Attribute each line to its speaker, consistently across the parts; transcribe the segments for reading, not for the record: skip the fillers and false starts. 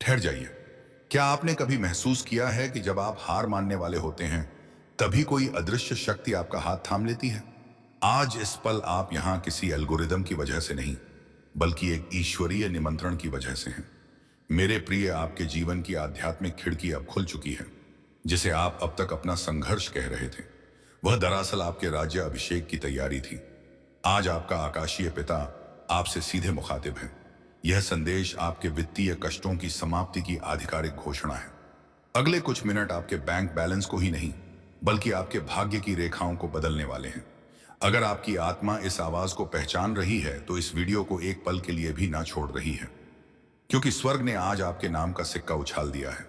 Speaker 1: ठहर जाइए। क्या आपने कभी महसूस किया है कि जब आप हार मानने वाले होते हैं, तभी कोई अदृश्य शक्ति आपका हाथ थाम लेती है? आज इस पल आप यहाँ किसी एल्गोरिदम की वजह से नहीं, बल्कि एक ईश्वरीय निमंत्रण की वजह से हैं। मेरे प्रिय, आपके जीवन की आध्यात्मिक खिड़की अब खुल चुकी है। जिसे आप अब तक अपना संघर्ष कह रहे थे, वह दरअसल आपके राज्य अभिषेक की तैयारी थी। आज आपका आकाशीय पिता आपसे सीधे मुखातिब है। यह संदेश आपके वित्तीय कष्टों की समाप्ति की आधिकारिक घोषणा है। अगले कुछ मिनट आपके बैंक बैलेंस को ही नहीं, बल्कि आपके भाग्य की रेखाओं को बदलने वाले हैं। अगर आपकी आत्मा इस आवाज को पहचान रही है, तो इस वीडियो को एक पल के लिए भी ना छोड़ रही है, क्योंकि स्वर्ग ने आज आपके नाम का सिक्का उछाल दिया है।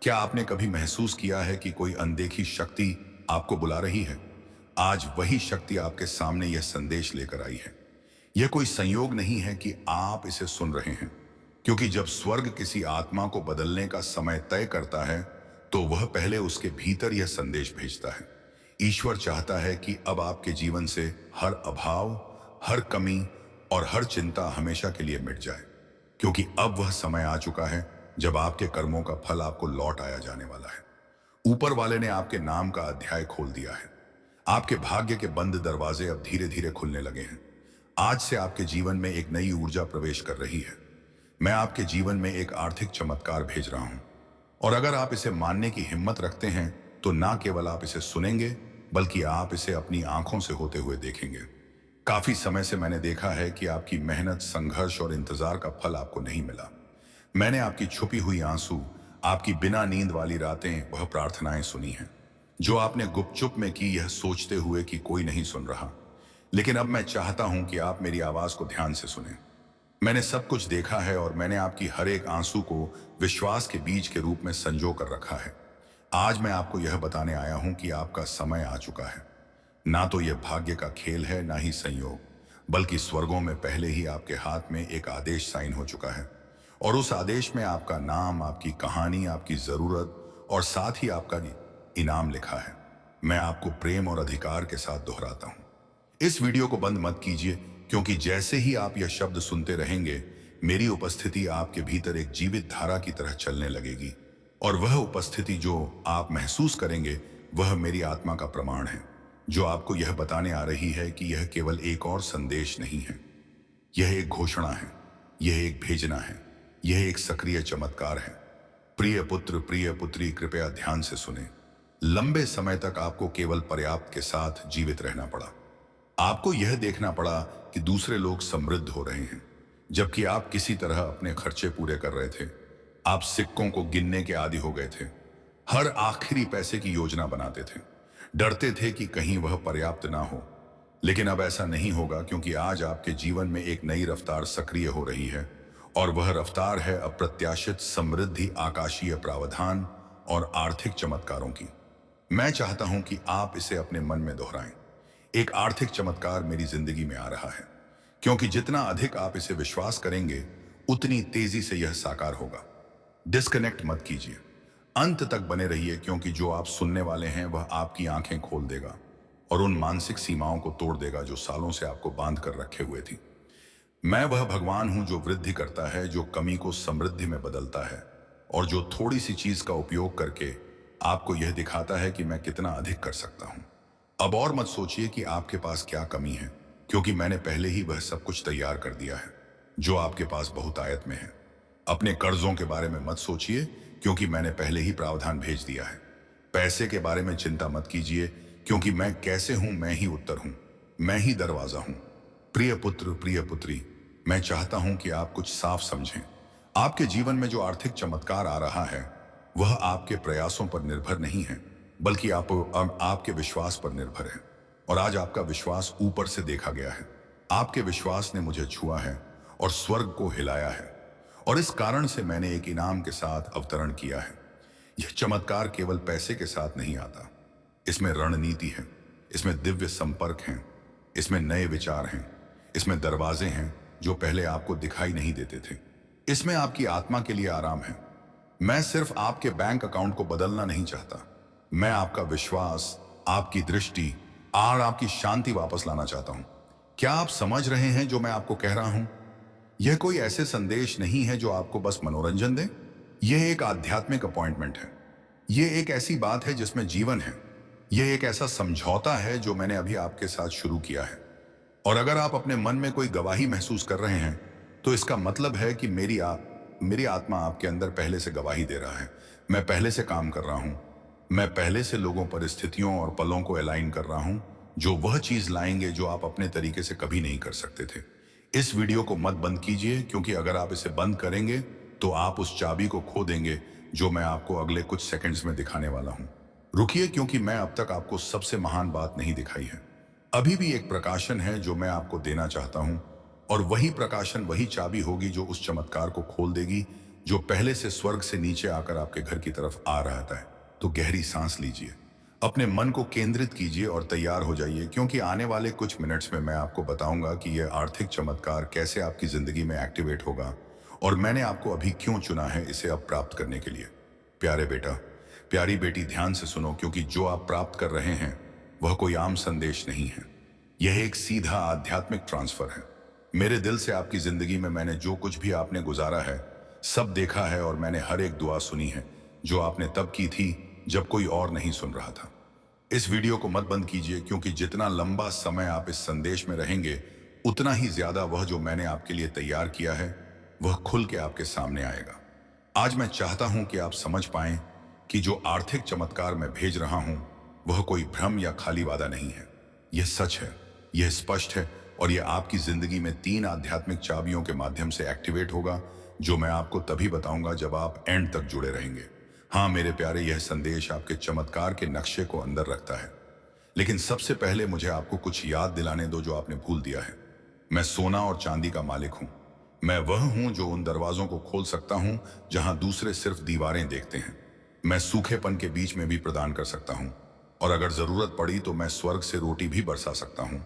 Speaker 1: क्या आपने कभी महसूस किया है कि कोई अनदेखी शक्ति आपको बुला रही है? आज वही शक्ति आपके सामने यह संदेश लेकर आई है। यह कोई संयोग नहीं है कि आप इसे सुन रहे हैं, क्योंकि जब स्वर्ग किसी आत्मा को बदलने का समय तय करता है, तो वह पहले उसके भीतर यह संदेश भेजता है। ईश्वर चाहता है कि अब आपके जीवन से हर अभाव, हर कमी और हर चिंता हमेशा के लिए मिट जाए, क्योंकि अब वह समय आ चुका है जब आपके कर्मों का फल आपको लौट आया जाने वाला है। ऊपर वाले ने आपके नाम का अध्याय खोल दिया है। आपके भाग्य के बंद दरवाजे अब धीरे धीरे खुलने लगे हैं। आज से आपके जीवन में एक नई ऊर्जा प्रवेश कर रही है। मैं आपके जीवन में एक आर्थिक चमत्कार भेज रहा हूं, और अगर आप इसे मानने की हिम्मत रखते हैं, तो ना केवल आप इसे सुनेंगे, बल्कि आप इसे अपनी आंखों से होते हुए देखेंगे। काफी समय से मैंने देखा है कि आपकी मेहनत, संघर्ष और इंतजार का फल आपको नहीं मिला। मैंने आपकी छुपी हुई आंसू, आपकी बिना नींद वाली रातें, वह प्रार्थनाएं सुनी हैं जो आपने गुपचुप में की, यह सोचते हुए कि कोई नहीं सुन रहा। लेकिन अब मैं चाहता हूं कि आप मेरी आवाज को ध्यान से सुनें। मैंने सब कुछ देखा है, और मैंने आपकी हर एक आंसू को विश्वास के बीज के रूप में संजो कर रखा है। आज मैं आपको यह बताने आया हूं कि आपका समय आ चुका है। ना तो यह भाग्य का खेल है, ना ही संयोग, बल्कि स्वर्गों में पहले ही आपके हाथ में एक आदेश साइन हो चुका है। और उस आदेश में आपका नाम, आपकी कहानी, आपकी जरूरत और साथ ही आपका इनाम लिखा है। मैं आपको प्रेम और अधिकार के साथ दोहराता हूं, इस वीडियो को बंद मत कीजिए, क्योंकि जैसे ही आप यह शब्द सुनते रहेंगे, मेरी उपस्थिति आपके भीतर एक जीवित धारा की तरह चलने लगेगी। और वह उपस्थिति जो आप महसूस करेंगे, वह मेरी आत्मा का प्रमाण है, जो आपको यह बताने आ रही है कि यह केवल एक और संदेश नहीं है। यह एक घोषणा है, यह एक भेजना है, यह एक सक्रिय चमत्कार है। प्रिय पुत्र, प्रिय पुत्री, कृपया ध्यान से सुने। लंबे समय तक आपको केवल पर्याप्त के साथ जीवित रहना पड़ा। आपको यह देखना पड़ा कि दूसरे लोग समृद्ध हो रहे हैं, जबकि आप किसी तरह अपने खर्चे पूरे कर रहे थे। आप सिक्कों को गिनने के आदी हो गए थे, हर आखिरी पैसे की योजना बनाते थे, डरते थे कि कहीं वह पर्याप्त ना हो। लेकिन अब ऐसा नहीं होगा, क्योंकि आज आपके जीवन में एक नई रफ्तार सक्रिय हो रही है, और वह रफ्तार है अप्रत्याशित समृद्धि, आकाशीय प्रावधान और आर्थिक चमत्कारों की। मैं चाहता हूं कि आप इसे अपने मन में दोहराएं। एक आर्थिक चमत्कार मेरी जिंदगी में आ रहा है, क्योंकि जितना अधिक आप इसे विश्वास करेंगे, उतनी तेजी से यह साकार होगा। डिस्कनेक्ट मत कीजिए, अंत तक बने रहिए, क्योंकि जो आप सुनने वाले हैं वह आपकी आंखें खोल देगा और उन मानसिक सीमाओं को तोड़ देगा जो सालों से आपको बांध कर रखे हुए थी। मैं वह भगवान हूं जो वृद्धि करता है, जो कमी को समृद्धि में बदलता है, और जो थोड़ी सी चीज का उपयोग करके आपको यह दिखाता है कि मैं कितना अधिक कर सकता हूं। अब और मत सोचिए कि आपके पास क्या कमी है, क्योंकि मैंने पहले ही वह सब कुछ तैयार कर दिया है जो आपके पास बहुतायत में है। अपने कर्जों के बारे में मत सोचिए, क्योंकि मैंने पहले ही प्रावधान भेज दिया है। पैसे के बारे में चिंता मत कीजिए, क्योंकि मैं कैसे हूं, मैं ही उत्तर हूं, मैं ही दरवाजा हूं। प्रिय पुत्र, प्रिय पुत्री, मैं चाहता हूं कि आप कुछ साफ समझें। आपके जीवन में जो आर्थिक चमत्कार आ रहा है, वह आपके प्रयासों पर निर्भर नहीं है, बल्कि आपके विश्वास पर निर्भर है। और आज आपका विश्वास ऊपर से देखा गया है। आपके विश्वास ने मुझे छुआ है और स्वर्ग को हिलाया है, और इस कारण से मैंने एक इनाम के साथ अवतरण किया है। यह चमत्कार केवल पैसे के साथ नहीं आता, इसमें रणनीति है, इसमें दिव्य संपर्क हैं, इसमें नए विचार हैं, इसमें दरवाजे हैं जो पहले आपको दिखाई नहीं देते थे। इसमें आपकी आत्मा के लिए आराम है। मैं सिर्फ आपके बैंक अकाउंट को बदलना नहीं चाहता, मैं आपका विश्वास, आपकी दृष्टि और आपकी शांति वापस लाना चाहता हूं। क्या आप समझ रहे हैं जो मैं आपको कह रहा हूं? यह कोई ऐसे संदेश नहीं है जो आपको बस मनोरंजन दे। यह एक आध्यात्मिक अपॉइंटमेंट है। यह एक ऐसी बात है जिसमें जीवन है। यह एक ऐसा समझौता है जो मैंने अभी आपके साथ शुरू किया है। और अगर आप अपने मन में कोई गवाही महसूस कर रहे हैं, तो इसका मतलब है कि मेरी आत्मा आपके अंदर पहले से गवाही दे रहा है। मैं पहले से काम कर रहा हूं। मैं पहले से लोगों, परिस्थितियों और पलों को अलाइन कर रहा हूं जो वह चीज लाएंगे जो आप अपने तरीके से कभी नहीं कर सकते थे। इस वीडियो को मत बंद कीजिए, क्योंकि अगर आप इसे बंद करेंगे तो आप उस चाबी को खो देंगे जो मैं आपको अगले कुछ सेकंड्स में दिखाने वाला हूं। रुकिए, क्योंकि मैं अब तक आपको सबसे महान बात नहीं दिखाई है। अभी भी एक प्रकाशन है जो मैं आपको देना चाहता हूं, और वही प्रकाशन, वही चाबी होगी जो उस चमत्कार को खोल देगी जो पहले से स्वर्ग से नीचे आकर आपके घर की तरफ आ रहा था। तो गहरी सांस लीजिए, अपने मन को केंद्रित कीजिए और तैयार हो जाइए, क्योंकि आने वाले कुछ मिनट्स में मैं आपको बताऊंगा कि यह आर्थिक चमत्कार कैसे आपकी जिंदगी में एक्टिवेट होगा, और मैंने आपको अभी क्यों चुना है इसे अब प्राप्त करने के लिए। प्यारे बेटा, प्यारी बेटी, ध्यान से सुनो, क्योंकि जो आप प्राप्त कर रहे हैं वह कोई आम संदेश नहीं है। यह एक सीधा आध्यात्मिक ट्रांसफर है। मेरे दिल से आपकी जिंदगी में मैंने जो कुछ भी आपने गुजारा है, सब देखा है, और मैंने हर एक दुआ सुनी है जो आपने तब की थी जब कोई और नहीं सुन रहा था। इस वीडियो को मत बंद कीजिए, क्योंकि जितना लंबा समय आप इस संदेश में रहेंगे, उतना ही ज्यादा वह जो मैंने आपके लिए तैयार किया है वह खुल के आपके सामने आएगा। आज मैं चाहता हूं कि आप समझ पाएं कि जो आर्थिक चमत्कार मैं भेज रहा हूं वह कोई भ्रम या खाली वादा नहीं है। यह सच है, यह स्पष्ट है, और यह आपकी जिंदगी में 3 आध्यात्मिक चाबियों के माध्यम से एक्टिवेट होगा, जो मैं आपको तभी बताऊंगा जब आप एंड तक जुड़े रहेंगे। हाँ मेरे प्यारे, यह संदेश आपके चमत्कार के नक्शे को अंदर रखता है। लेकिन सबसे पहले मुझे आपको कुछ याद दिलाने दो जो आपने भूल दिया है। मैं सोना और चांदी का मालिक हूं। मैं वह हूं जो उन दरवाजों को खोल सकता हूं जहां दूसरे सिर्फ दीवारें देखते हैं। मैं सूखेपन के बीच में भी प्रदान कर सकता हूं, और अगर जरूरत पड़ी तो मैं स्वर्ग से रोटी भी बरसा सकता हूं।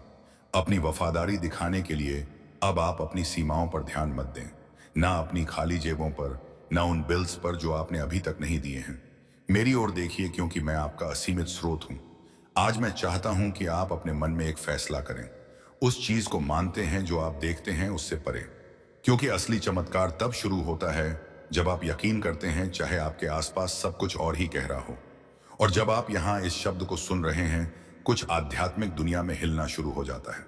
Speaker 1: अपनी वफादारी दिखाने के लिए अब आप अपनी सीमाओं पर ध्यान मत दें, ना अपनी खाली जेबों पर, ना उन बिल्स पर जो आपने अभी तक नहीं दिए हैं। मेरी ओर देखिए, क्योंकि मैं आपका असीमित स्रोत हूं। आज मैं चाहता हूं कि आप अपने मन में एक फैसला करें। उस चीज को मानते हैं जो आप देखते हैं उससे परे, क्योंकि असली चमत्कार तब शुरू होता है जब आप यकीन करते हैं, चाहे आपके आसपास सब कुछ और ही कह रहा हो। और जब आप यहां इस शब्द को सुन रहे हैं, कुछ आध्यात्मिक दुनिया में हिलना शुरू हो जाता है।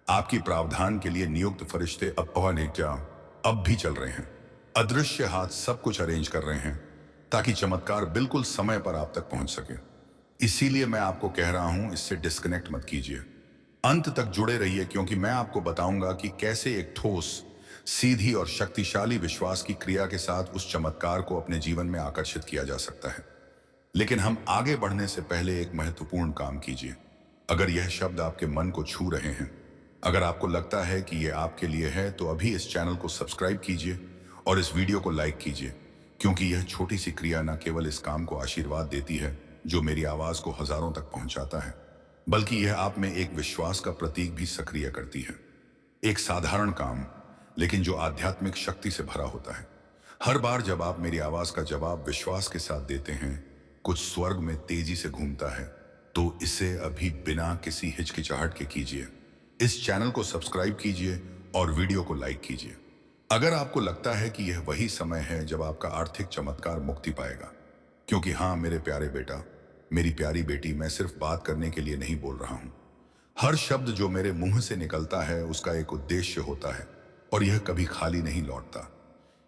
Speaker 1: आपकी प्रावधान के लिए नियुक्त फरिश्ते अब भी चल रहे हैं। अदृश्य हाथ सब कुछ अरेंज कर रहे हैं ताकि चमत्कार बिल्कुल समय पर आप तक पहुंच सके। इसीलिए मैं आपको कह रहा हूं, इससे डिस्कनेक्ट मत कीजिए। अंत तक जुड़े रहिए, क्योंकि मैं आपको बताऊंगा कि कैसे एक ठोस, सीधी और शक्तिशाली विश्वास की क्रिया के साथ उस चमत्कार को अपने जीवन में आकर्षित किया जा सकता है। लेकिन हम आगे बढ़ने से पहले एक महत्वपूर्ण काम कीजिए। अगर यह शब्द आपके मन को छू रहे हैं, अगर आपको लगता है कि यह आपके लिए है, तो अभी इस चैनल को सब्सक्राइब कीजिए और इस वीडियो को लाइक कीजिए, क्योंकि यह छोटी सी क्रिया न केवल इस काम को आशीर्वाद देती है जो मेरी आवाज को हजारों तक पहुंचाता है, बल्कि यह आप में एक विश्वास का प्रतीक भी सक्रिय करती है। एक साधारण काम, लेकिन जो आध्यात्मिक शक्ति से भरा होता है। हर बार जब आप मेरी आवाज का जवाब विश्वास के साथ देते हैं, कुछ स्वर्ग में तेजी से घूमता है। तो इसे अभी बिना किसी हिचकिचाहट के कीजिए। इस चैनल को सब्सक्राइब कीजिए और वीडियो को लाइक कीजिए। अगर आपको लगता है कि यह वही समय है जब आपका आर्थिक चमत्कार मुक्ति पाएगा, क्योंकि हाँ मेरे प्यारे बेटा, मेरी प्यारी बेटी, मैं सिर्फ बात करने के लिए नहीं बोल रहा हूं। हर शब्द जो मेरे मुंह से निकलता है उसका एक उद्देश्य होता है, और यह कभी खाली नहीं लौटता।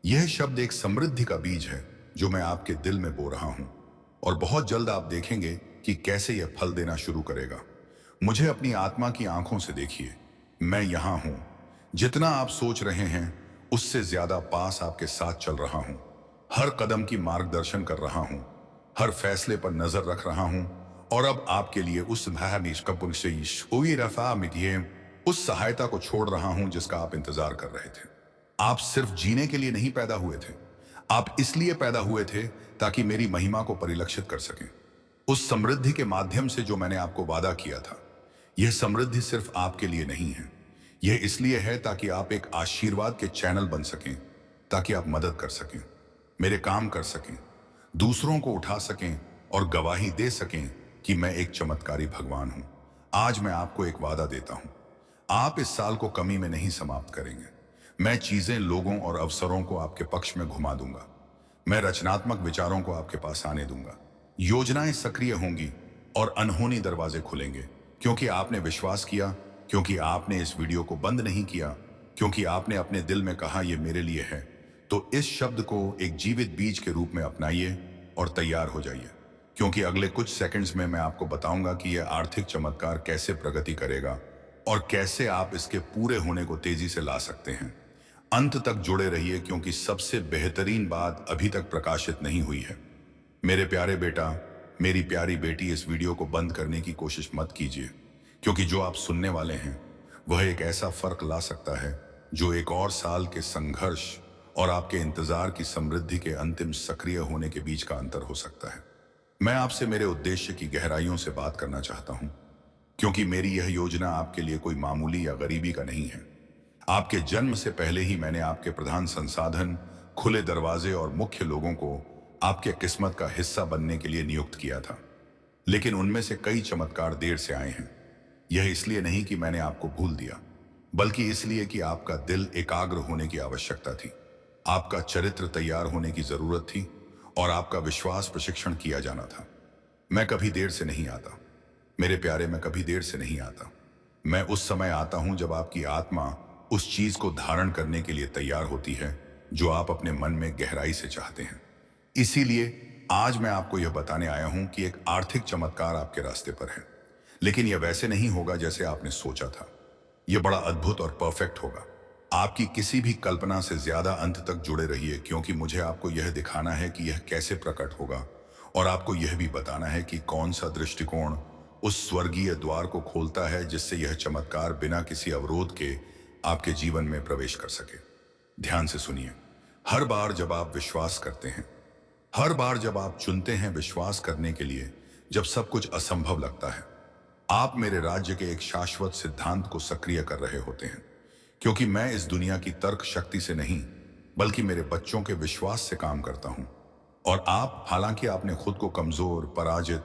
Speaker 1: यह शब्द एक समृद्धि का बीज है जो मैं आपके दिल में बो रहा हूं, और बहुत जल्द आप देखेंगे कि कैसे यह फल देना शुरू करेगा। मुझे अपनी आत्मा की आंखों से देखिए। मैं यहां हूं। जितना आप सोच रहे हैं उससे ज्यादा पास आपके साथ चल रहा हूं। हर कदम की मार्गदर्शन कर रहा हूं, हर फैसले पर नजर रख रहा हूं, और अब आपके लिए उस सहायता को छोड़ रहा हूं जिसका आप इंतजार कर रहे थे। आप सिर्फ जीने के लिए नहीं पैदा हुए थे, आप इसलिए पैदा हुए थे ताकि मेरी महिमा को परिलक्षित कर सकें। उस समृद्धि के माध्यम से जो मैंने आपको वादा किया था। यह समृद्धि सिर्फ आपके लिए नहीं है, यह इसलिए है ताकि आप एक आशीर्वाद के चैनल बन सकें, ताकि आप मदद कर सकें, मेरे काम कर सकें, दूसरों को उठा सकें और गवाही दे सकें कि मैं एक चमत्कारी भगवान हूं। आज मैं आपको एक वादा देता हूं, आप इस साल को कमी में नहीं समाप्त करेंगे। मैं चीजें, लोगों और अवसरों को आपके पक्ष में घुमा दूंगा। मैं रचनात्मक विचारों को आपके पास आने दूंगा। योजनाएं सक्रिय होंगी और अनहोनी दरवाजे खुलेंगे, क्योंकि आपने विश्वास किया, क्योंकि आपने इस वीडियो को बंद नहीं किया, क्योंकि आपने अपने दिल में कहा यह मेरे लिए है। तो इस शब्द को एक जीवित बीज के रूप में अपनाइए और तैयार हो जाइए, क्योंकि अगले कुछ सेकंड्स में मैं आपको बताऊंगा कि यह आर्थिक चमत्कार कैसे प्रगति करेगा और कैसे आप इसके पूरे होने को तेजी से ला सकते हैं। अंत तक जुड़े रहिए, क्योंकि सबसे बेहतरीन बात अभी तक प्रकाशित नहीं हुई है। मेरे प्यारे बेटा, मेरी प्यारी बेटी, इस वीडियो को बंद करने की कोशिश मत कीजिए, क्योंकि जो आप सुनने वाले हैं वह एक ऐसा फर्क ला सकता है जो एक और साल के संघर्ष और आपके इंतजार की समृद्धि के अंतिम सक्रिय होने के बीच का अंतर हो सकता है। मैं आपसे मेरे उद्देश्य की गहराइयों से बात करना चाहता हूं, क्योंकि मेरी यह योजना आपके लिए कोई मामूली या गरीबी का नहीं है। आपके जन्म से पहले ही मैंने आपके प्रधान संसाधन, खुले दरवाजे और मुख्य लोगों को आपके किस्मत का हिस्सा बनने के लिए नियुक्त किया था। लेकिन उनमें से कई चमत्कार देर से आए हैं। यह इसलिए नहीं कि मैंने आपको भूल दिया, बल्कि इसलिए कि आपका दिल एकाग्र होने की आवश्यकता थी, आपका चरित्र तैयार होने की जरूरत थी और आपका विश्वास प्रशिक्षण किया जाना था। मैं कभी देर से नहीं आता मेरे प्यारे, मैं कभी देर से नहीं आता। मैं उस समय आता हूं जब आपकी आत्मा उस चीज को धारण करने के लिए तैयार होती है जो आप अपने मन में गहराई से चाहते हैं। इसीलिए आज मैं आपको यह बताने आया हूं कि एक आर्थिक चमत्कार आपके रास्ते पर है, लेकिन यह वैसे नहीं होगा जैसे आपने सोचा था। यह बड़ा अद्भुत और परफेक्ट होगा। आपकी किसी भी कल्पना से ज्यादा अंत तक जुड़े रहिए, क्योंकि मुझे आपको यह दिखाना है कि यह कैसे प्रकट होगा और आपको यह भी बताना है कि कौन सा दृष्टिकोण उस स्वर्गीय द्वार को खोलता है जिससे यह चमत्कार बिना किसी अवरोध के आपके जीवन में प्रवेश कर सके। ध्यान से सुनिए। हर बार जब आप विश्वास करते हैं, हर बार जब आप चुनते हैं विश्वास करने के लिए, जब सब कुछ असंभव लगता है, आप मेरे राज्य के एक शाश्वत सिद्धांत को सक्रिय कर रहे होते हैं। क्योंकि मैं इस दुनिया की तर्क शक्ति से नहीं, बल्कि मेरे बच्चों के विश्वास से काम करता हूं। और आप, हालांकि आपने खुद को कमजोर, पराजित,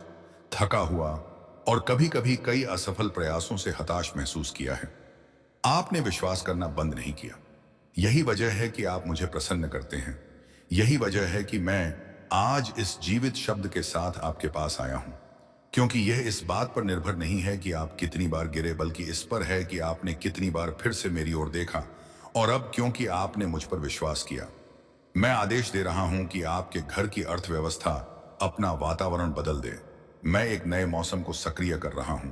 Speaker 1: थका हुआ और कभी कभी कई असफल प्रयासों से हताश महसूस किया है, आपने विश्वास करना बंद नहीं किया। यही वजह है कि आप मुझे प्रसन्न करते हैं। यही वजह है कि मैं आज इस जीवित शब्द के साथ आपके पास आया हूं, क्योंकि यह इस बात पर निर्भर नहीं है कि आप कितनी बार गिरे, बल्कि इस पर है कि आपने कितनी बार फिर से मेरी ओर देखा। और अब क्योंकि आपने मुझ पर विश्वास किया, मैं आदेश दे रहा हूं कि आपके घर की अर्थव्यवस्था अपना वातावरण बदल दे। मैं एक नए मौसम को सक्रिय कर रहा हूं।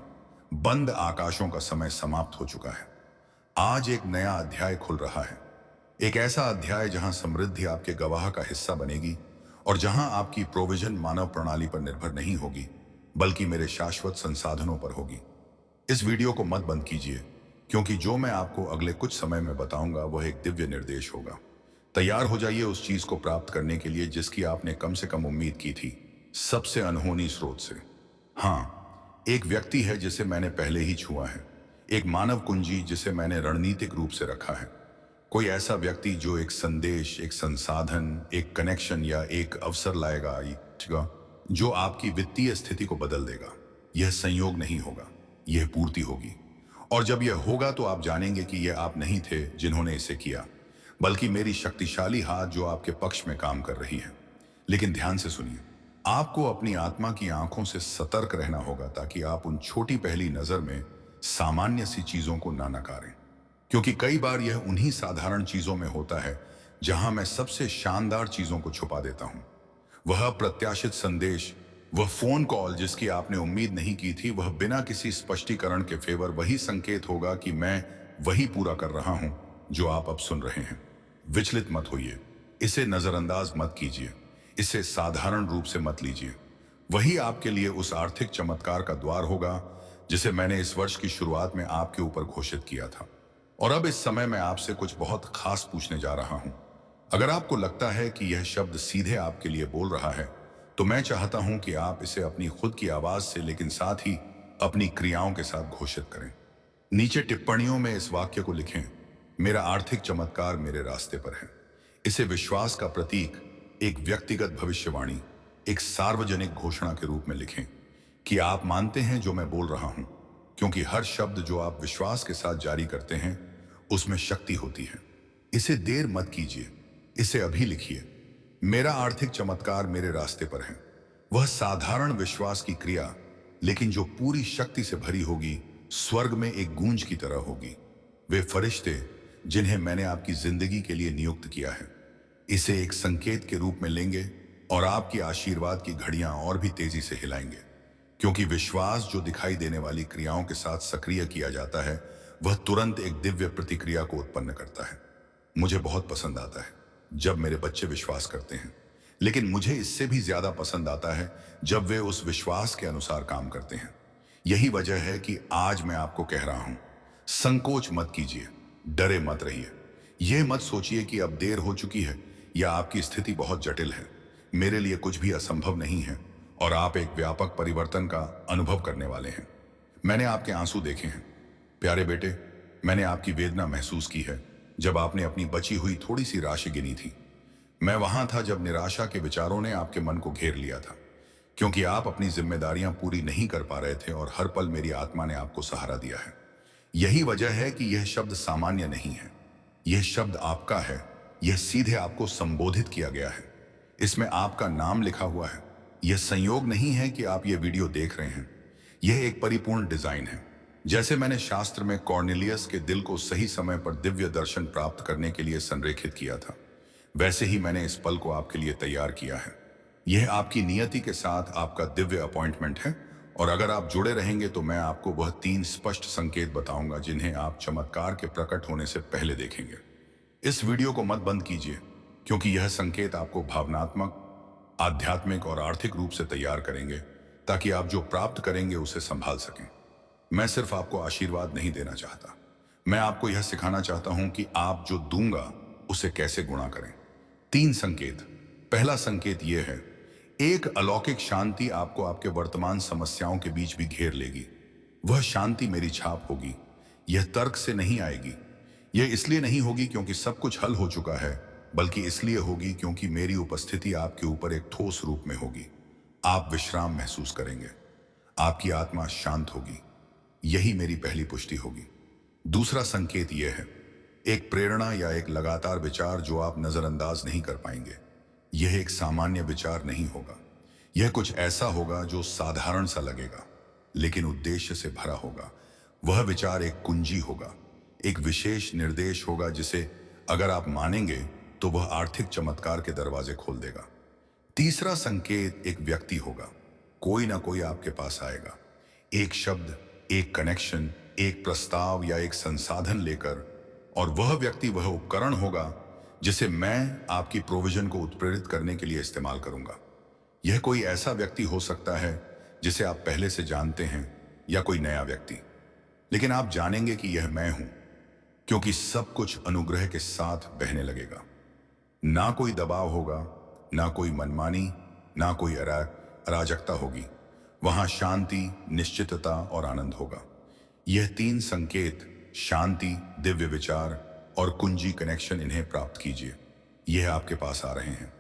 Speaker 1: बंद आकाशों का समय समाप्त हो चुका है। आज एक नया अध्याय खुल रहा है। एक ऐसा अध्याय जहां समृद्धि आपके गवाह का हिस्सा बनेगी और जहां आपकी प्रोविजन मानव प्रणाली पर निर्भर नहीं होगी, बल्कि मेरे शाश्वत संसाधनों पर होगी। इस वीडियो को मत बंद कीजिए, क्योंकि जो मैं आपको अगले कुछ समय में बताऊंगा वह एक दिव्य निर्देश होगा। तैयार हो जाइए उस चीज को प्राप्त करने के लिए जिसकी आपने कम से कम उम्मीद की थी, सबसे अनहोनी स्रोत से। हाँ, एक व्यक्ति है जिसे मैंने पहले ही छुआ है, एक मानव कुंजी जिसे मैंने रणनीतिक रूप से रखा है। कोई ऐसा व्यक्ति जो एक संदेश, एक संसाधन, एक कनेक्शन या एक अवसर लाएगा जो आपकी वित्तीय स्थिति को बदल देगा। यह संयोग नहीं होगा, यह पूर्ति होगी। और जब यह होगा तो आप जानेंगे कि यह आप नहीं थे जिन्होंने इसे किया, बल्कि मेरी शक्तिशाली हाथ जो आपके पक्ष में काम कर रही है। लेकिन ध्यान से सुनिए, आपको अपनी आत्मा की आंखों से सतर्क रहना होगा ताकि आप उन छोटी पहली नजर में सामान्य सी चीजों को ना नकारें, क्योंकि कई बार यह उन्हीं साधारण चीजों में होता है जहां मैं सबसे शानदार चीजों को छुपा देता हूं। वह अप्रत्याशित संदेश, वह फोन कॉल जिसकी आपने उम्मीद नहीं की थी, वह बिना किसी स्पष्टीकरण के फेवर वही संकेत होगा कि मैं वही पूरा कर रहा हूं जो आप अब सुन रहे हैं। विचलित मत होइए, इसे नजरअंदाज मत कीजिए, इसे साधारण रूप से मत लीजिए। वही आपके लिए उस आर्थिक चमत्कार का द्वार होगा जिसे मैंने इस वर्ष की शुरुआत में आपके ऊपर घोषित किया था। और अब इस समय मैं आपसे कुछ बहुत खास पूछने जा रहा हूं। अगर आपको लगता है कि यह शब्द सीधे आपके लिए बोल रहा है, तो मैं चाहता हूं कि आप इसे अपनी खुद की आवाज से, लेकिन साथ ही अपनी क्रियाओं के साथ घोषित करें। नीचे टिप्पणियों में इस वाक्य को लिखें, मेरा आर्थिक चमत्कार मेरे रास्ते पर है। इसे विश्वास का प्रतीक, एक व्यक्तिगत भविष्यवाणी, एक सार्वजनिक घोषणा के रूप में लिखें कि आप मानते हैं जो मैं बोल रहा हूं, क्योंकि हर शब्द जो आप विश्वास के साथ जारी करते हैं उसमें शक्ति होती है। इसे देर मत कीजिए, इसे अभी लिखिए। मेरा आर्थिक चमत्कार मेरे रास्ते पर है। वह साधारण विश्वास की क्रिया, लेकिन जो पूरी शक्ति से भरी होगी, स्वर्ग में एक गूंज की तरह होगी। वे फरिश्ते जिन्हें मैंने आपकी जिंदगी के लिए नियुक्त किया है, इसे एक संकेत के रूप में लेंगे और आपकी आशीर्वाद की घड़ियां और भी तेजी से हिलाएंगे। क्योंकि विश्वास जो दिखाई देने वाली क्रियाओं के साथ सक्रिय किया जाता है, वह तुरंत एक दिव्य प्रतिक्रिया को उत्पन्न करता है। मुझे बहुत पसंद आता है जब मेरे बच्चे विश्वास करते हैं, लेकिन मुझे इससे भी ज्यादा पसंद आता है जब वे उस विश्वास के अनुसार काम करते हैं। यही वजह है कि आज मैं आपको कह रहा हूं, संकोच मत कीजिए, डरे मत रहिए। यह मत सोचिए कि अब देर हो चुकी है या आपकी स्थिति बहुत जटिल है। मेरे लिए कुछ भी असंभव नहीं है और आप एक व्यापक परिवर्तन का अनुभव करने वाले हैं। मैंने आपके आंसू देखे हैं प्यारे बेटे, मैंने आपकी वेदना महसूस की है जब आपने अपनी बची हुई थोड़ी सी राशि गिनी थी। मैं वहां था जब निराशा के विचारों ने आपके मन को घेर लिया था, क्योंकि आप अपनी जिम्मेदारियां पूरी नहीं कर पा रहे थे और हर पल मेरी आत्मा ने आपको सहारा दिया है। यही वजह है कि यह शब्द सामान्य नहीं है। यह शब्द आपका है। यह सीधे आपको संबोधित किया गया है। इसमें आपका नाम लिखा हुआ है। यह संयोग नहीं है कि आप यह वीडियो देख रहे हैं। यह एक परिपूर्ण डिजाइन है। जैसे मैंने शास्त्र में कॉर्नेलियस के दिल को सही समय पर दिव्य दर्शन प्राप्त करने के लिए संरेखित किया था, वैसे ही मैंने इस पल को आपके लिए तैयार किया है। यह आपकी नियति के साथ आपका दिव्य अपॉइंटमेंट है और अगर आप जुड़े रहेंगे तो मैं आपको वह 3 स्पष्ट संकेत बताऊंगा जिन्हें आप चमत्कार के प्रकट होने से पहले देखेंगे। इस वीडियो को मत बंद कीजिए, क्योंकि यह संकेत आपको भावनात्मक, आध्यात्मिक और आर्थिक रूप से तैयार करेंगे, ताकि आप जो प्राप्त करेंगे उसे संभाल सकें। मैं सिर्फ आपको आशीर्वाद नहीं देना चाहता, मैं आपको यह सिखाना चाहता हूं कि आप जो दूंगा उसे कैसे गुणा करें। 3 संकेत। पहला संकेत यह है, एक अलौकिक शांति आपको आपके वर्तमान समस्याओं के बीच भी घेर लेगी। वह शांति मेरी छाप होगी। यह तर्क से नहीं आएगी। यह इसलिए नहीं होगी क्योंकि सब कुछ हल हो चुका है, बल्कि इसलिए होगी क्योंकि मेरी उपस्थिति आपके ऊपर एक ठोस रूप में होगी। आप विश्राम महसूस करेंगे। आपकी आत्मा शांत होगी। यही मेरी पहली पुष्टि होगी। दूसरा संकेत यह है, एक प्रेरणा या एक लगातार विचार जो आप नजरअंदाज नहीं कर पाएंगे। यह एक सामान्य विचार नहीं होगा। यह कुछ ऐसा होगा जो साधारण सा लगेगा, लेकिन उद्देश्य से भरा होगा। वह विचार एक कुंजी होगा, एक विशेष निर्देश होगा जिसे अगर आप मानेंगे तो वह आर्थिक चमत्कार के दरवाजे खोल देगा। तीसरा संकेत एक व्यक्ति होगा। कोई ना कोई आपके पास आएगा, एक शब्द, एक कनेक्शन, एक प्रस्ताव या एक संसाधन लेकर, और वह व्यक्ति वह उपकरण होगा जिसे मैं आपकी प्रोविजन को उत्प्रेरित करने के लिए इस्तेमाल करूंगा। यह कोई ऐसा व्यक्ति हो सकता है जिसे आप पहले से जानते हैं, या कोई नया व्यक्ति, लेकिन आप जानेंगे कि यह मैं हूं, क्योंकि सब कुछ अनुग्रह के साथ बहने लगेगा। ना कोई दबाव होगा, ना कोई मनमानी, ना कोई अराजकता होगी। वहां शांति, निश्चितता और आनंद होगा। यह 3 संकेत, शांति, दिव्य विचार और कुंजी कनेक्शन, इन्हें प्राप्त कीजिए। यह आपके पास आ रहे हैं।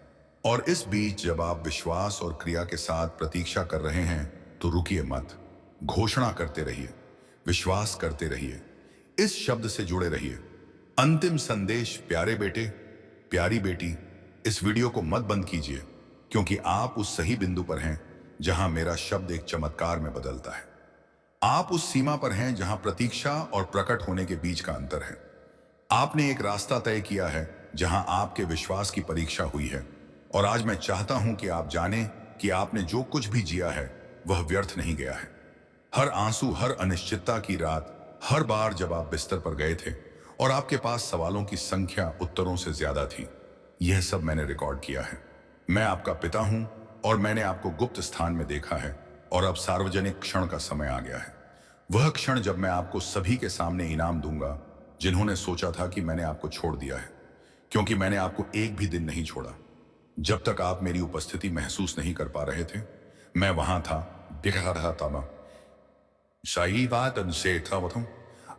Speaker 1: और इस बीच जब आप विश्वास और क्रिया के साथ प्रतीक्षा कर रहे हैं तो रुकिए मत। घोषणा करते रहिए, विश्वास करते रहिए, इस शब्द से जुड़े रहिए। अंतिम संदेश, प्यारे बेटे, प्यारी बेटी, इस वीडियो को मत बंद कीजिए, क्योंकि आप उस सही बिंदु पर हैं जहां मेरा शब्द एक चमत्कार में बदलता है। आप उस सीमा पर हैं जहां प्रतीक्षा और प्रकट होने के बीच का अंतर है। आपने एक रास्ता तय किया है जहां आपके विश्वास की परीक्षा हुई है, और आज मैं चाहता हूं कि आप जानें कि आपने जो कुछ भी जिया है वह व्यर्थ नहीं गया है। हर आंसू, हर अनिश्चितता की रात, हर बार जब आप बिस्तर पर गए थे और आपके पास सवालों की संख्या उत्तरों से ज्यादा थी, यह सब मैंने रिकॉर्ड किया है। मैं आपका पिता हूं और मैंने आपको गुप्त स्थान में देखा है, और अब सार्वजनिक क्षण का समय आ गया है। वह क्षण जब मैं आपको सभी के सामने इनाम दूंगा जिन्होंने सोचा था कि मैंने आपको छोड़ दिया है, क्योंकि मैंने आपको एक भी दिन नहीं छोड़ा। जब तक आप मेरी उपस्थिति महसूस नहीं कर पा रहे थे, मैं वहां था, दिखा रहा था। मैं सही बात से था,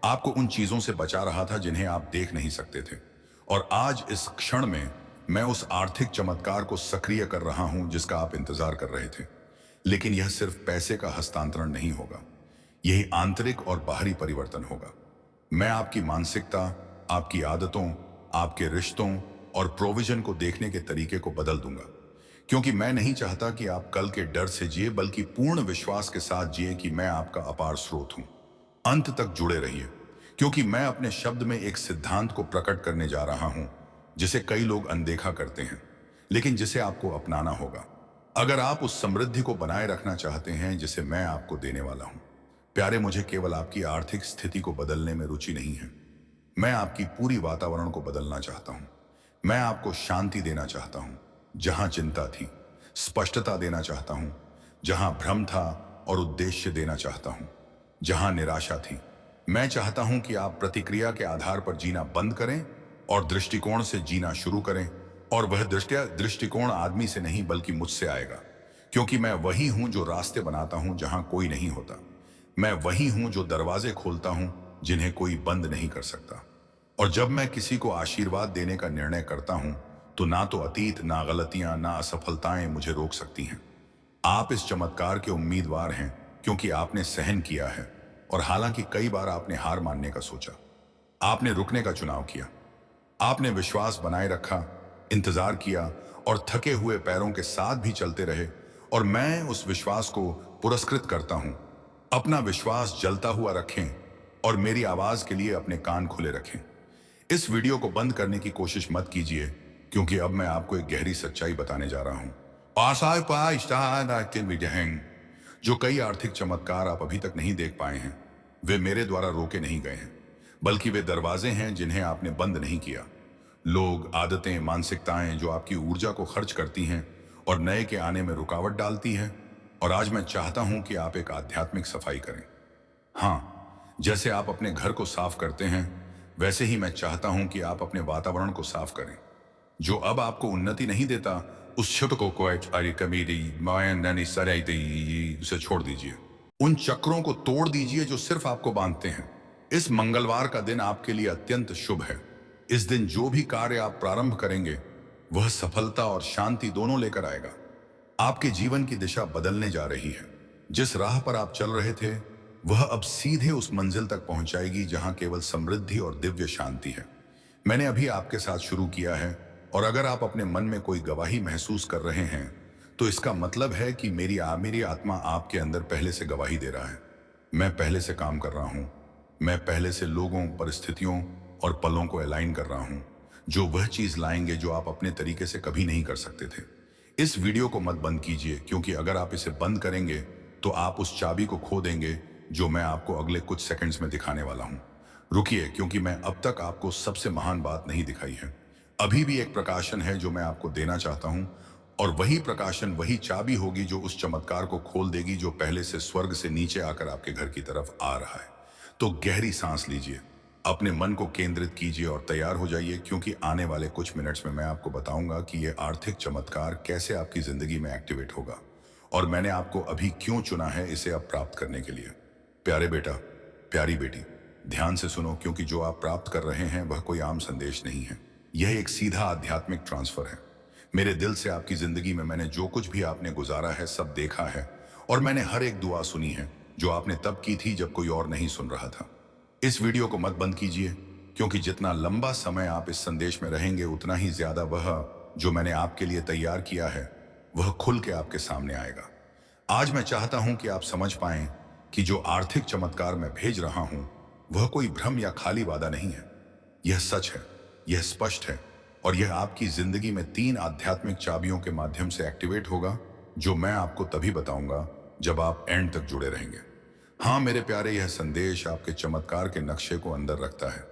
Speaker 1: आपको उन चीजों से बचा रहा था जिन्हें आप देख नहीं सकते थे। और आज इस क्षण में मैं उस आर्थिक चमत्कार को सक्रिय कर रहा हूं जिसका आप इंतजार कर रहे थे। लेकिन यह सिर्फ पैसे का हस्तांतरण नहीं होगा, यही आंतरिक और बाहरी परिवर्तन होगा। मैं आपकी मानसिकता, आपकी आदतों, आपके रिश्तों और प्रोविजन को देखने के तरीके को बदल दूंगा। क्योंकि मैं नहीं चाहता कि आप कल के डर से जिए, बल्कि पूर्ण विश्वास के साथ जिए कि मैं आपका अपार स्रोत हूं। अंत तक जुड़े रहिए, क्योंकि मैं अपने शब्द में एक सिद्धांत को प्रकट करने जा रहा हूं जिसे कई लोग अनदेखा करते हैं, लेकिन जिसे आपको अपनाना होगा अगर आप उस समृद्धि को बनाए रखना चाहते हैं जिसे मैं आपको देने वाला हूं। प्यारे, मुझे केवल आपकी आर्थिक स्थिति को बदलने में रुचि नहीं है। मैं आपकी पूरी वातावरण को बदलना चाहता हूं। मैं आपको शांति देना चाहता हूं जहां चिंता थी, स्पष्टता देना चाहता हूं जहां भ्रम था, और उद्देश्य देना चाहता हूं जहां निराशा थी। मैं चाहता हूं कि आप प्रतिक्रिया के आधार पर जीना बंद करें और दृष्टिकोण से जीना शुरू करें। और वह दृष्टिकोण आदमी से नहीं बल्कि मुझसे आएगा, क्योंकि मैं वही हूं जो रास्ते बनाता हूं जहां कोई नहीं होता। मैं वही हूं जो दरवाजे खोलता हूं जिन्हें कोई बंद नहीं कर सकता। और जब मैं किसी को आशीर्वाद देने का निर्णय करता हूं तो ना तो अतीत, ना गलतियां, ना असफलताएं मुझे रोक सकती हैं। आप इस चमत्कार के उम्मीदवार हैं क्योंकि आपने सहन किया है, और हालांकि कई बार आपने हार मानने का सोचा, आपने रुकने का चुनाव किया, आपने विश्वास बनाए रखा, इंतजार किया और थके हुए पैरों के साथ भी चलते रहे। और मैं उस विश्वास को पुरस्कृत करता हूं। अपना विश्वास जलता हुआ रखें और मेरी आवाज के लिए अपने कान खुले रखें। इस वीडियो को बंद करने की कोशिश मत कीजिए, क्योंकि अब मैं आपको एक गहरी सच्चाई बताने जा रहा हूं। जो कई आर्थिक चमत्कार आप अभी तक नहीं देख पाए हैं, वे मेरे द्वारा रोके नहीं गए हैं, बल्कि वे दरवाजे हैं जिन्हें आपने बंद नहीं किया। लोग, आदतें, मानसिकताएं जो आपकी ऊर्जा को खर्च करती हैं और नए के आने में रुकावट डालती हैं। और आज मैं चाहता हूं कि आप एक आध्यात्मिक सफाई करें। हाँ, जैसे आप अपने घर को साफ करते हैं, वैसे ही मैं चाहता हूं कि आप अपने वातावरण को साफ करें। जो अब आपको उन्नति नहीं देता, उस क्षत को उसे छोड़ दीजिए। उन चक्रों को तोड़ दीजिए जो सिर्फ आपको बांधते हैं। इस मंगलवार का दिन आपके लिए अत्यंत शुभ है। इस दिन जो भी कार्य आप प्रारंभ करेंगे, वह सफलता और शांति दोनों लेकर आएगा। आपके जीवन की दिशा बदलने जा रही है। जिस राह पर आप चल रहे थे, वह अब सीधे उस मंजिल तक पहुंचाएगी जहां केवल समृद्धि और दिव्य शांति है। मैंने अभी आपके साथ शुरू किया है, और अगर आप अपने मन में कोई गवाही महसूस कर रहे हैं, तो इसका मतलब है कि मेरी आत्मा आपके अंदर पहले से गवाही दे रहा है। मैं पहले से काम कर रहा हूं। मैं पहले से लोगों, परिस्थितियों और पलों को अलाइन कर रहा हूं, जो वह चीज लाएंगे जो आप अपने तरीके से कभी नहीं कर सकते थे। इस वीडियो को मत बंद कीजिए, क्योंकि अगर आप इसे बंद करेंगे तो आप उस चाबी को खो देंगे जो मैं आपको अगले कुछ सेकंड्स में दिखाने वाला हूं। रुकिए, क्योंकि मैं अब तक आपको सबसे महान बात नहीं दिखाई है। अभी भी एक प्रकाशन है जो मैं आपको देना चाहता हूं, और वही प्रकाशन, वही चाबी होगी जो उस चमत्कार को खोल देगी जो पहले से स्वर्ग से नीचे आकर आपके घर की तरफ आ रहा है। तो गहरी सांस लीजिए, अपने मन को केंद्रित कीजिए और तैयार हो जाइए, क्योंकि आने वाले कुछ मिनट्स में मैं आपको बताऊंगा कि यह आर्थिक चमत्कार कैसे आपकी जिंदगी में एक्टिवेट होगा, और मैंने आपको अभी क्यों चुना है इसे अब प्राप्त करने के लिए। प्यारे बेटा, प्यारी बेटी, ध्यान से सुनो, क्योंकि जो आप प्राप्त कर रहे हैं वह कोई आम संदेश नहीं है। यह एक सीधा आध्यात्मिक ट्रांसफर है। मेरे दिल से आपकी जिंदगी में मैंने जो कुछ भी आपने गुजारा है, सब देखा है, और मैंने हर एक दुआ सुनी है जो आपने तब की थी जब कोई और नहीं सुन रहा था। इस वीडियो को मत बंद कीजिए, क्योंकि जितना लंबा समय आप इस संदेश में रहेंगे, उतना ही ज्यादा वह जो मैंने आपके लिए तैयार किया है वह खुल के आपके सामने आएगा। आज मैं चाहता हूं कि आप समझ पाएं कि जो आर्थिक चमत्कार मैं भेज रहा हूं वह कोई भ्रम या खाली वादा नहीं है। यह सच है, यह स्पष्ट है, और यह आपकी जिंदगी में 3 आध्यात्मिक चाबियों के माध्यम से एक्टिवेट होगा, जो मैं आपको तभी बताऊंगा जब आप एंड तक जुड़े रहेंगे। हाँ मेरे प्यारे, यह संदेश आपके चमत्कार के नक्शे को अंदर रखता है,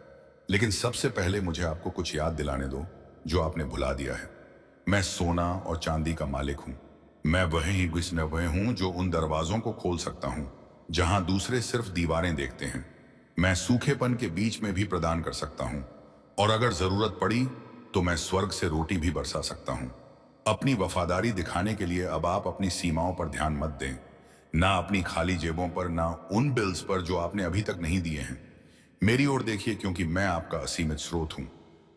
Speaker 1: लेकिन सबसे पहले मुझे आपको कुछ याद दिलाने दो जो आपने भुला दिया है। मैं सोना और चांदी का मालिक हूं। मैं वही वह हूं जो उन दरवाजों को खोल सकता हूं जहां दूसरे सिर्फ दीवारें देखते हैं। मैं सूखेपन के बीच में भी प्रदान कर सकता हूं, और अगर जरूरत पड़ी तो मैं स्वर्ग से रोटी भी बरसा सकता हूं। अपनी वफादारी दिखाने के लिए अब आप अपनी सीमाओं पर ध्यान मत दें, ना अपनी खाली जेबों पर, ना उन बिल्स पर जो आपने अभी तक नहीं दिए हैं। मेरी ओर देखिए, क्योंकि मैं आपका असीमित स्रोत हूं।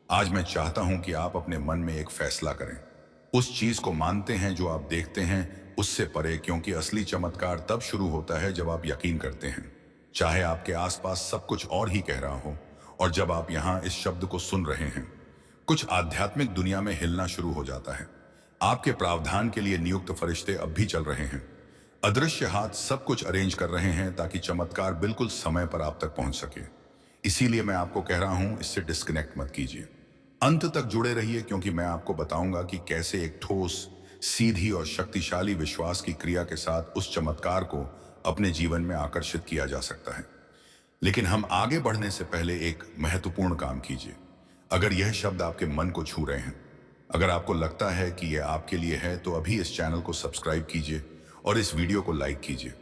Speaker 1: आज मैं चाहता हूं कि आप अपने मन में एक फैसला करें। उस चीज को मानते हैं जो आप देखते हैं उससे परे, क्योंकि असली चमत्कार तब शुरू होता है जब आप यकीन करते हैं, चाहे आपके आसपास सब कुछ और ही कह रहा हो। और जब आप यहां इस शब्द को सुन रहे हैं, कुछ आध्यात्मिक दुनिया में हिलना शुरू हो जाता है। आपके प्रावधान के लिए नियुक्त फरिश्ते अब भी चल रहे हैं। अदृश्य हाथ सब कुछ अरेंज कर रहे हैं ताकि चमत्कार बिल्कुल समय पर आप तक पहुंच सके। इसीलिए मैं आपको कह रहा हूं, इससे डिस्कनेक्ट मत कीजिए। अंत तक जुड़े रहिए, क्योंकि मैं आपको बताऊंगा कि कैसे एक ठोस, सीधी और शक्तिशाली विश्वास की क्रिया के साथ उस चमत्कार को अपने जीवन में आकर्षित किया जा सकता है। लेकिन हम आगे बढ़ने से पहले एक महत्वपूर्ण काम कीजिए। अगर यह शब्द आपके मन को छू रहे हैं, अगर आपको लगता है कि यह आपके लिए है, तो अभी इस चैनल को सब्सक्राइब कीजिए और इस वीडियो को लाइक कीजिए,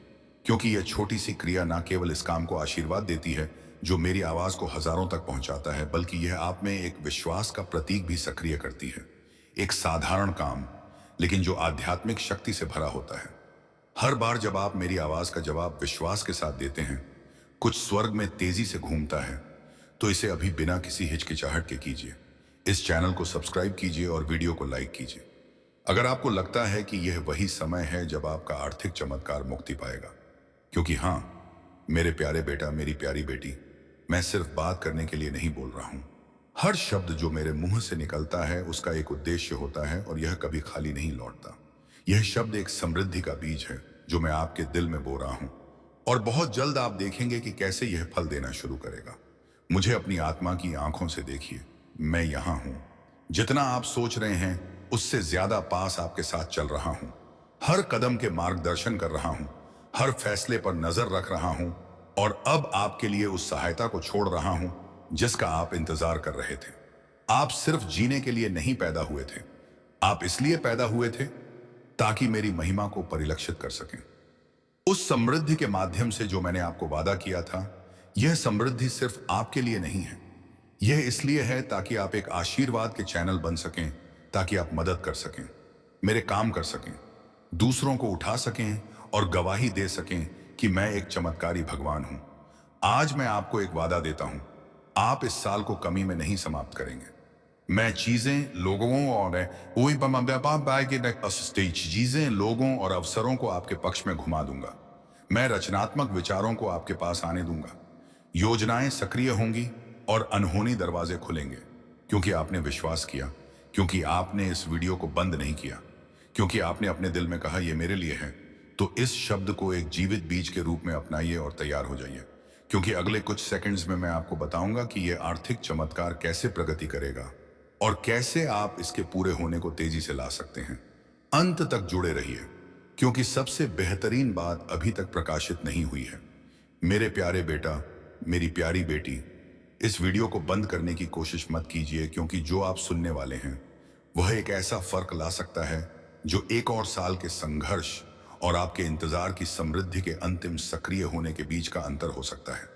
Speaker 1: क्योंकि यह छोटी सी क्रिया न केवल इस काम को आशीर्वाद देती है जो मेरी आवाज को हजारों तक पहुंचाता है, बल्कि यह आप में एक विश्वास का प्रतीक भी सक्रिय करती है। एक साधारण काम, लेकिन जो आध्यात्मिक शक्ति से भरा होता है। हर बार जब आप मेरी आवाज का जवाब विश्वास के साथ देते हैं, कुछ स्वर्ग में तेजी से घूमता है। तो इसे अभी बिना किसी हिचकिचाहट के कीजिए। इस चैनल को सब्सक्राइब कीजिए और वीडियो को लाइक कीजिए। अगर आपको लगता है कि यह वही समय है जब आपका आर्थिक चमत्कार मुक्ति पाएगा, क्योंकि हाँ मेरे प्यारे बेटा, मेरी प्यारी बेटी, मैं सिर्फ बात करने के लिए नहीं बोल रहा हूं। हर शब्द जो मेरे मुंह से निकलता है उसका एक उद्देश्य होता है और यह कभी खाली नहीं लौटता। यह शब्द एक समृद्धि का बीज है जो मैं आपके दिल में बो रहा हूं, और बहुत जल्द आप देखेंगे कि कैसे यह फल देना शुरू करेगा। मुझे अपनी आत्मा की आंखों से देखिए, मैं यहां हूं। जितना आप सोच रहे हैं उससे ज्यादा पास आपके साथ चल रहा हूं। हर कदम के मार्गदर्शन कर रहा हूं, हर फैसले पर नजर रख रहा हूं, और अब आपके लिए उस सहायता को छोड़ रहा हूं जिसका आप इंतजार कर रहे थे। आप सिर्फ जीने के लिए नहीं पैदा हुए थे, आप इसलिए पैदा हुए थे ताकि मेरी महिमा को परिलक्षित कर सकें। उस समृद्धि के माध्यम से जो मैंने आपको वादा किया था, यह समृद्धि सिर्फ आपके लिए नहीं है। यह इसलिए है ताकि आप एक आशीर्वाद के चैनल बन सकें, ताकि आप मदद कर सकें, मेरे काम कर सकें, दूसरों को उठा सकें और गवाही दे सकें कि मैं एक चमत्कारी भगवान हूं। आज मैं आपको एक वादा देता हूं, आप इस साल को कमी में नहीं समाप्त करेंगे। मैं चीजें, लोगों और अवसरों को आपके पक्ष में घुमा दूंगा। मैं रचनात्मक विचारों को आपके पास आने दूंगा। योजनाएं सक्रिय होंगी और अनहोनी दरवाजे खुलेंगे, क्योंकि आपने विश्वास किया, क्योंकि आपने इस वीडियो को बंद नहीं किया, क्योंकि आपने अपने दिल में कहा यह मेरे लिए है। तो इस शब्द को एक जीवित बीज के रूप में अपनाइए और तैयार हो जाइए, क्योंकि अगले कुछ सेकंड्स में मैं आपको बताऊंगा कि यह आर्थिक चमत्कार कैसे प्रगति करेगा और कैसे आप इसके पूरे होने को तेजी से ला सकते हैं। अंत तक जुड़े रहिए, क्योंकि सबसे बेहतरीन बात अभी तक प्रकाशित नहीं हुई है। मेरे प्यारे बेटा, मेरी प्यारी बेटी, इस वीडियो को बंद करने की कोशिश मत कीजिए, क्योंकि जो आप सुनने वाले हैं वह एक ऐसा फर्क ला सकता है जो 1 और साल के संघर्ष और आपके इंतजार की समृद्धि के अंतिम सक्रिय होने के बीच का अंतर हो सकता है।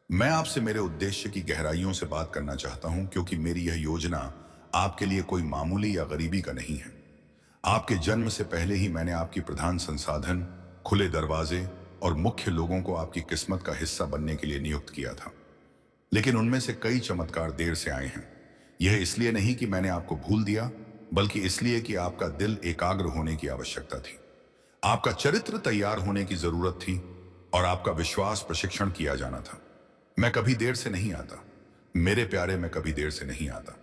Speaker 1: मैं आपसे मेरे उद्देश्य की गहराइयों से बात करना चाहता हूं, क्योंकि मेरी यह योजना आपके लिए कोई मामूली या गरीबी का नहीं है। आपके जन्म से पहले ही मैंने आपकी प्रधान संसाधन, खुले दरवाजे और मुख्य लोगों को आपकी किस्मत का हिस्सा बनने के लिए नियुक्त किया था। लेकिन उनमें से कई चमत्कार देर से आए हैं। यह इसलिए नहीं कि मैंने आपको भूल दिया, बल्कि इसलिए कि आपका दिल एकाग्र होने की आवश्यकता थी, आपका चरित्र तैयार होने की जरूरत थी, और आपका विश्वास प्रशिक्षण किया जाना था। मैं कभी देर से नहीं आता मेरे प्यारे, मैं कभी देर से नहीं आता।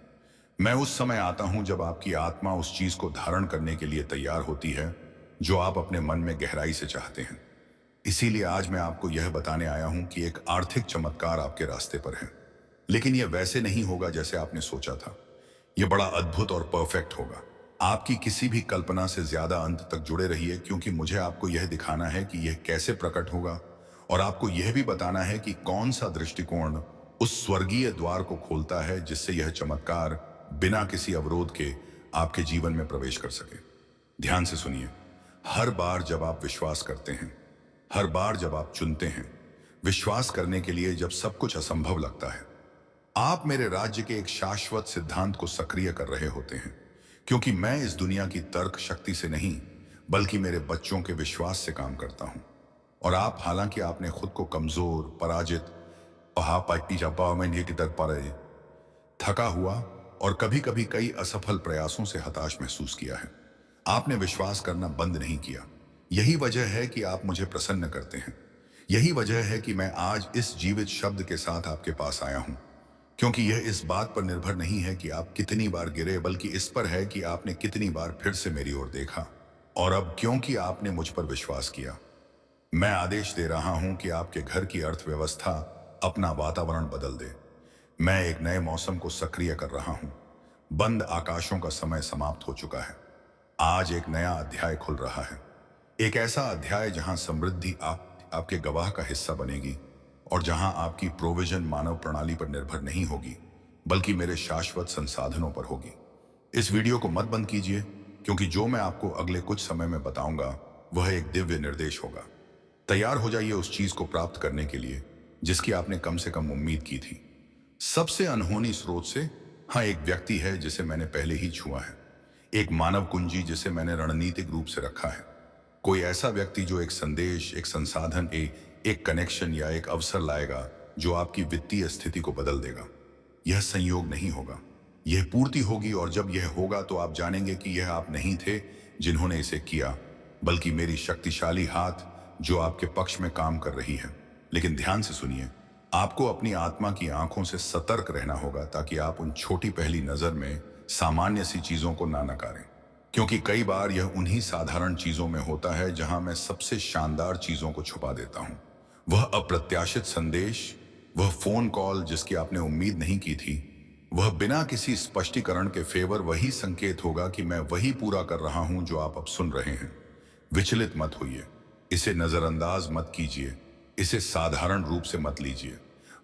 Speaker 1: मैं उस समय आता हूं जब आपकी आत्मा उस चीज को धारण करने के लिए तैयार होती है जो आप अपने मन में गहराई से चाहते हैं। इसीलिए आज मैं आपको यह बताने आया हूं कि एक आर्थिक चमत्कार आपके रास्ते पर है, लेकिन यह वैसे नहीं होगा जैसे आपने सोचा था। यह बड़ा अद्भुत और परफेक्ट होगा, आपकी किसी भी कल्पना से ज्यादा। अंत तक जुड़े रहिए, क्योंकि मुझे आपको यह दिखाना है कि यह कैसे प्रकट होगा, और आपको यह भी बताना है कि कौन सा दृष्टिकोण उस स्वर्गीय द्वार को खोलता है जिससे यह चमत्कार बिना किसी अवरोध के आपके जीवन में प्रवेश कर सके। ध्यान से सुनिए। हर बार जब आप विश्वास करते हैं, हर बार जब आप चुनते हैं विश्वास करने के लिए, जब सब कुछ असंभव लगता है, आप मेरे राज्य के एक शाश्वत सिद्धांत को सक्रिय कर रहे होते हैं। क्योंकि मैं इस दुनिया की तर्क शक्ति से नहीं, बल्कि मेरे बच्चों के विश्वास से काम करता हूं। और आप, हालांकि आपने खुद को कमजोर, पराजित, थका हुआ और कभी कभी कई असफल प्रयासों से हताश महसूस किया है, आपने विश्वास करना बंद नहीं किया। यही वजह है कि आप मुझे प्रसन्न करते हैं। यही वजह है कि मैं आज इस जीवित शब्द के साथ आपके पास आया हूं। क्योंकि यह इस बात पर निर्भर नहीं है कि आप कितनी बार गिरे, बल्कि इस पर है कि आपने कितनी बार फिर से मेरी ओर देखा। और अब क्योंकि आपने मुझ पर विश्वास किया, मैं आदेश दे रहा हूं कि आपके घर की अर्थव्यवस्था अपना वातावरण बदल दे। मैं एक नए मौसम को सक्रिय कर रहा हूं। बंद आकाशों का समय समाप्त हो चुका है। आज एक नया अध्याय खुल रहा है। एक ऐसा अध्याय जहां समृद्धि आपके गवाह का हिस्सा बनेगी, और जहां आपकी प्रोविजन मानव प्रणाली पर निर्भर नहीं होगी, बल्कि मेरे शाश्वत संसाधनों पर होगी। इस वीडियो को मत बंद कीजिए, क्योंकि जो मैं आपको अगले कुछ समय में बताऊंगा वह एक दिव्य निर्देश होगा। तैयार हो जाइए उस चीज को प्राप्त करने के लिए जिसकी आपने कम से कम उम्मीद की थी। सबसे अनहोनी स्रोत से, हाँ, एक व्यक्ति है जिसे मैंने पहले ही छुआ है। एक मानव कुंजी जिसे मैंने रणनीतिक रूप से रखा है। कोई ऐसा व्यक्ति जो एक संदेश, एक संसाधन, एक कनेक्शन या एक अवसर लाएगा जो आपकी वित्तीय स्थिति को बदल देगा। यह संयोग नहीं होगा, यह पूर्ति होगी। और जब यह होगा तो आप जानेंगे कि यह आप नहीं थे जिन्होंने इसे किया, बल्कि मेरी शक्तिशाली हाथ जो आपके पक्ष में काम कर रही है। लेकिन ध्यान से सुनिए, आपको अपनी आत्मा की आंखों से सतर्क रहना होगा ताकि आप उन छोटी पहली नजर में सामान्य सी चीजों को ना नकारें। क्योंकि कई बार यह उन्हीं साधारण चीजों में होता है जहां मैं सबसे शानदार चीजों को छुपा देता हूं। वह अप्रत्याशित संदेश, वह फोन कॉल जिसकी आपने उम्मीद नहीं की थी, वह बिना किसी स्पष्टीकरण के फेवर वही संकेत होगा कि मैं वही पूरा कर रहा हूं जो आप अब सुन रहे हैं। विचलित मत होइए, इसे नजरअंदाज मत कीजिए, इसे साधारण रूप से मत लीजिए।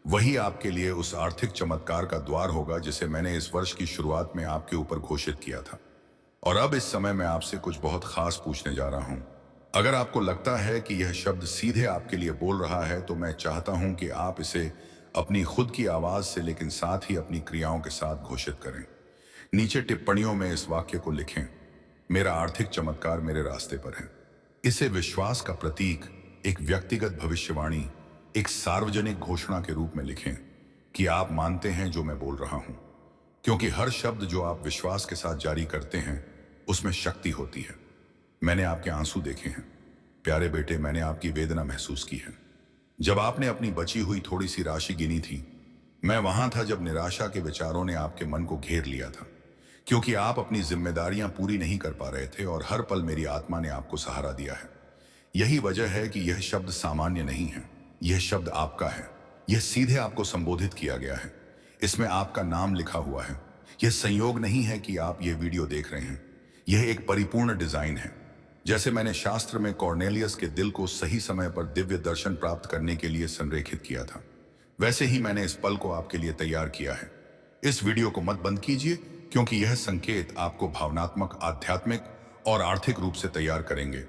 Speaker 1: वही आपके लिए उस आर्थिक चमत्कार का द्वार होगा जिसे मैंने इस वर्ष की शुरुआत में आपके ऊपर घोषित किया था। और अब इस समय मैं आपसे कुछ बहुत खास पूछने जा रहा हूं। अगर आपको लगता है कि यह शब्द सीधे आपके लिए बोल रहा है, तो मैं चाहता हूं कि आप इसे अपनी खुद की आवाज से, लेकिन साथ ही अपनी क्रियाओं के साथ घोषित करें। नीचे टिप्पणियों में इस वाक्य को लिखें, मेरा आर्थिक चमत्कार मेरे रास्ते पर है। इसे विश्वास का प्रतीक, एक व्यक्तिगत भविष्यवाणी, एक सार्वजनिक घोषणा के रूप में लिखें कि आप मानते हैं जो मैं बोल रहा हूं। क्योंकि हर शब्द जो आप विश्वास के साथ जारी करते हैं उसमें शक्ति होती है। मैंने आपके आंसू देखे हैं प्यारे बेटे, मैंने आपकी वेदना महसूस की है। जब आपने अपनी बची हुई थोड़ी सी राशि गिनी थी, मैं वहां था जब निराशा के विचारों ने आपके मन को घेर लिया था, क्योंकि आप अपनी जिम्मेदारियां पूरी नहीं कर पा रहे थे और हर पल मेरी आत्मा ने आपको सहारा दिया है। यही वजह है कि यह शब्द सामान्य नहीं है, यह शब्द आपका है। यह सीधे आपको संबोधित किया गया है, इसमें आपका नाम लिखा हुआ है। यह संयोग नहीं है कि आप यह वीडियो देख रहे हैं, यह एक परिपूर्ण डिजाइन है। जैसे मैंने शास्त्र में कॉर्नेलियस के दिल को सही समय पर दिव्य दर्शन प्राप्त करने के लिए संरेखित किया था, वैसे ही मैंने इस पल को आपके लिए तैयार किया है। इस वीडियो को मत बंद कीजिए, क्योंकि यह संकेत आपको भावनात्मक, आध्यात्मिक और आर्थिक रूप से तैयार करेंगे,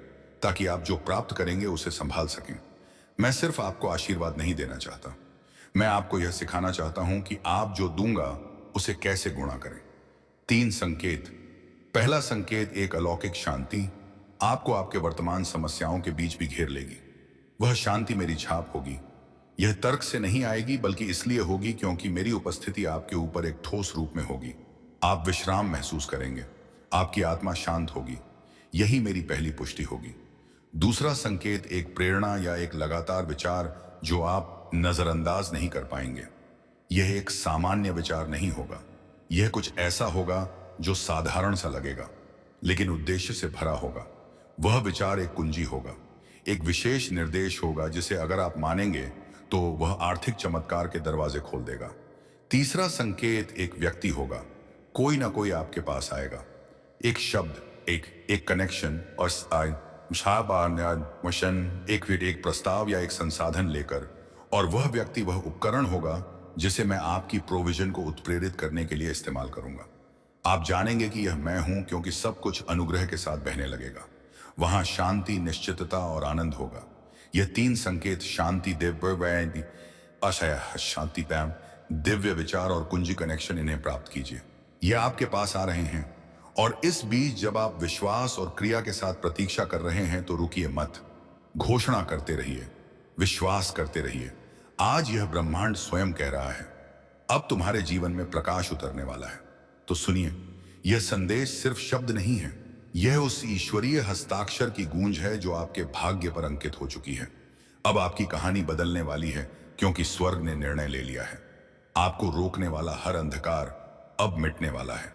Speaker 1: ताकि आप जो प्राप्त करेंगे उसे संभाल सकें। मैं सिर्फ आपको आशीर्वाद नहीं देना चाहता, मैं आपको यह सिखाना चाहता हूं कि आप जो दूंगा उसे कैसे गुणा करें। 3 संकेत। पहला संकेत, एक अलौकिक शांति आपको आपके वर्तमान समस्याओं के बीच भी घेर लेगी। वह शांति मेरी छाप होगी। यह तर्क से नहीं आएगी, बल्कि इसलिए होगी क्योंकि मेरी उपस्थिति आपके ऊपर एक ठोस रूप में होगी। आप विश्राम महसूस करेंगे, आपकी आत्मा शांत होगी। यही मेरी पहली पुष्टि होगी। दूसरा संकेत, एक प्रेरणा या एक लगातार विचार जो आप नजरअंदाज नहीं कर पाएंगे। यह एक सामान्य विचार नहीं होगा, यह कुछ ऐसा होगा जो साधारण सा लगेगा लेकिन उद्देश्य से भरा होगा। वह विचार एक कुंजी होगा, एक विशेष निर्देश होगा जिसे अगर आप मानेंगे तो वह आर्थिक चमत्कार के दरवाजे खोल देगा। तीसरा संकेत, एक व्यक्ति होगा, कोई ना कोई आपके पास आएगा, एक शब्द, एक कनेक्शन और एक प्रस्ताव या एक संसाधन लेकर। और वह व्यक्ति, वह उपकरण होगा जिसे मैं आपकी प्रोविजन को उत्प्रेरित करने के लिए इस्तेमाल करूंगा। आप जानेंगे कि यह मैं हूं, क्योंकि सब कुछ अनुग्रह के साथ बहने लगेगा। वहां शांति, निश्चितता और आनंद होगा। यह 3 संकेत, शांति, शांति, पैम, दिव्य विचार और कुंजी कनेक्शन, इन्हें प्राप्त कीजिए। यह आपके पास आ रहे हैं। और इस बीच जब आप विश्वास और क्रिया के साथ प्रतीक्षा कर रहे हैं तो रुकिए मत, घोषणा करते रहिए, विश्वास करते रहिए। आज यह ब्रह्मांड स्वयं कह रहा है, अब तुम्हारे जीवन में प्रकाश उतरने वाला है। तो सुनिए, यह संदेश सिर्फ शब्द नहीं है, यह उस ईश्वरीय हस्ताक्षर की गूंज है जो आपके भाग्य पर अंकित हो चुकी है। अब आपकी कहानी बदलने वाली है, क्योंकि स्वर्ग ने निर्णय ले लिया है। आपको रोकने वाला हर अंधकार अब मिटने वाला है।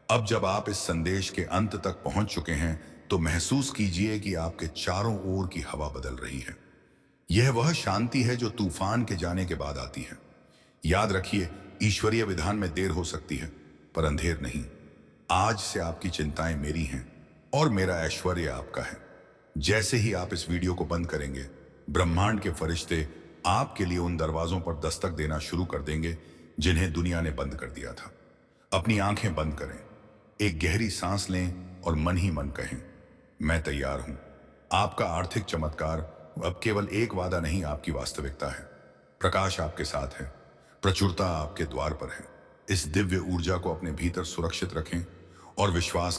Speaker 1: अब जब आप इस संदेश के अंत तक पहुंच चुके हैं, तो महसूस कीजिए कि आपके चारों ओर की हवा बदल रही है। यह वह शांति है जो तूफान के जाने के बाद आती है। याद रखिए, ईश्वरीय विधान में देर हो सकती है, पर अंधेर नहीं। आज से आपकी चिंताएं मेरी हैं और मेरा ऐश्वर्य आपका है। जैसे ही आप इस वीडियो को बंद करेंगे, ब्रह्मांड के फरिश्ते आपके लिए उन दरवाजों पर दस्तक देना शुरू कर देंगे जिन्हें दुनिया ने बंद कर दिया था। अपनी आंखें बंद करें, एक गहरी सांस लें और मन ही मन कहें, मैं तैयार हूं। आपका आर्थिक चमत्कार अब केवल एक वादा नहीं, आपकी वास्तविकता है। प्रकाश आपके साथ है, प्रचुरता आपके द्वार पर है। इस दिव्य ऊर्जा को अपने भीतर सुरक्षित रखें और विश्वास